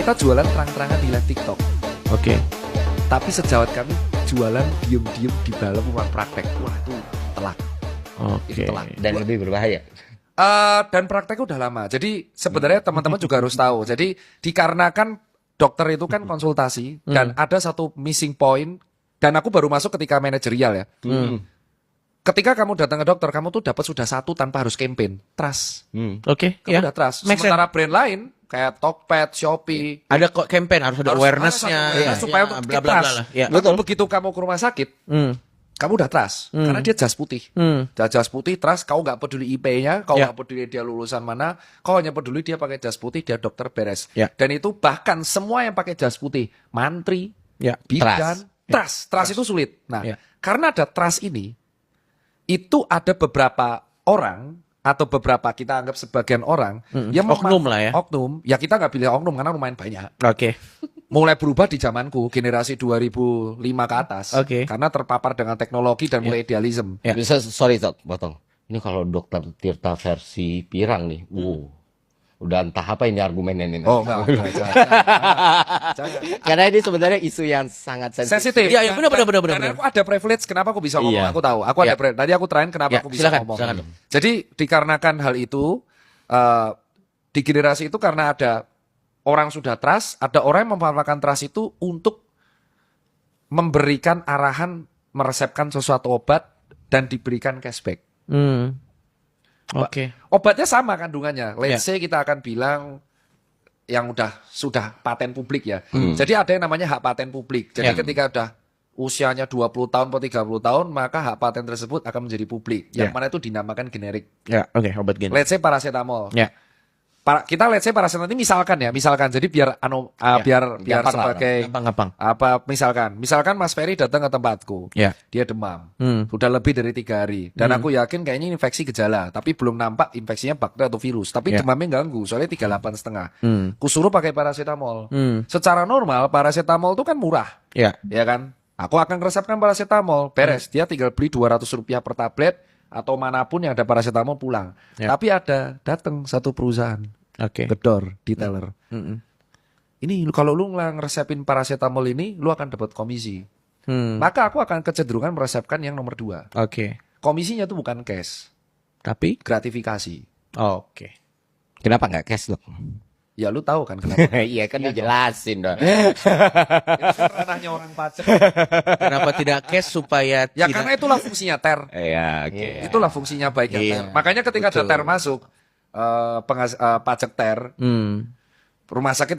kita jualan terang-terangan di live TikTok. Oke. Tapi sejawat kami jualan diem-diem di dalam ruang praktek. Wah itu telak. Oke. Telak. Dan lebih berbahaya. Dan prakteknya udah lama. Jadi sebenarnya teman-teman juga harus tahu. Jadi dikarenakan dokter itu kan konsultasi dan ada satu missing point. Dan aku baru masuk ketika manajerial ya. Ketika kamu datang ke dokter, kamu tuh dapat sudah satu tanpa harus campaign. Trust. Oke. Kamu udah trust. Make Sementara brand lain kayak Tokped, Shopee, Ada kok campaign, harus ada awareness-nya. ya, supaya untuk bla bla bla lah. Ya. Betul. Begitu kamu ke rumah sakit, kamu udah trust karena dia jas putih. Jas putih trust, kau nggak peduli IP-nya, kau nggak peduli dia lulusan mana, kau hanya peduli dia pakai jas putih, dia dokter beres. Ya. Dan itu bahkan semua yang pakai jas putih, mantri, Ya. bidan, trust itu sulit. Nah, Ya. karena ada trust ini, itu ada beberapa orang atau beberapa kita anggap sebagian orang yang Oknum lah ya. Oknum, ya kita nggak pilih oknum karena lumayan banyak. Oke. Mulai berubah di zamanku generasi 2005 ke atas. Oke. Karena terpapar dengan teknologi dan mulai idealisme. Ya. Bisa, sorry Tot, potong. Ini kalau dokter Tirta versi Pirang nih, udah entah apa ini argumennya ini. Oh enggak. Jangan. Karena ini sebenarnya isu yang sangat Sensitif. Iya, iya, benar. Dan aku ada privilege kenapa aku bisa ngomong. Iya. Aku tahu. Aku ada privilege. Tadi aku terakhir kenapa Ya, aku bisa silakan, ngomong. silakan. Jadi dikarenakan hal itu di generasi itu karena ada orang sudah trust, ada orang yang memanfaatkan trust itu untuk memberikan arahan meresepkan sesuatu obat dan diberikan cashback. Oke. Obatnya sama kandungannya. Let's say kita akan bilang yang sudah paten publik ya. Jadi ada yang namanya hak paten publik. Jadi ketika udah usianya 20 tahun atau 30 tahun, maka hak paten tersebut akan menjadi publik. Yang mana itu dinamakan generik. Ya, oke, obat gen. Let's say paracetamol. Ya. Kita let's say paracetamol ini misalkan jadi biar biar gampang lah, sebagai Gampang. misalkan Mas Ferry datang ke tempatku. Ya. Dia demam. Sudah lebih dari 3 hari. Dan aku yakin kayaknya infeksi gejala. Tapi belum nampak infeksinya bakteri atau virus. Tapi demamnya ganggu. Soalnya 38,5. Kusuruh pakai paracetamol. Secara normal paracetamol itu kan murah. Ya. Ya kan? Aku akan resepkan paracetamol. Beres. Dia tinggal beli Rp200 per tablet. Atau manapun yang ada paracetamol pulang. Tapi ada datang satu perusahaan. Oke. Gedor, detailer. Ini kalau lu ngeresepin paracetamol ini, lu akan dapat komisi. Maka aku akan kecenderungan meresepkan yang nomor 2. Oke. Komisinya tuh bukan cash, Tapi gratifikasi. oke. Kenapa nggak cash dok? Ya lu tahu kan kenapa? Iya kan dijelasin dong. Itu kan ranahnya orang pajak. Kenapa tidak cash supaya Ya tidak karena itulah fungsinya ter. Iya, oke. Itulah fungsinya baiknya Iya, ter. Makanya ketika ada ter masuk, pajak ter, rumah sakit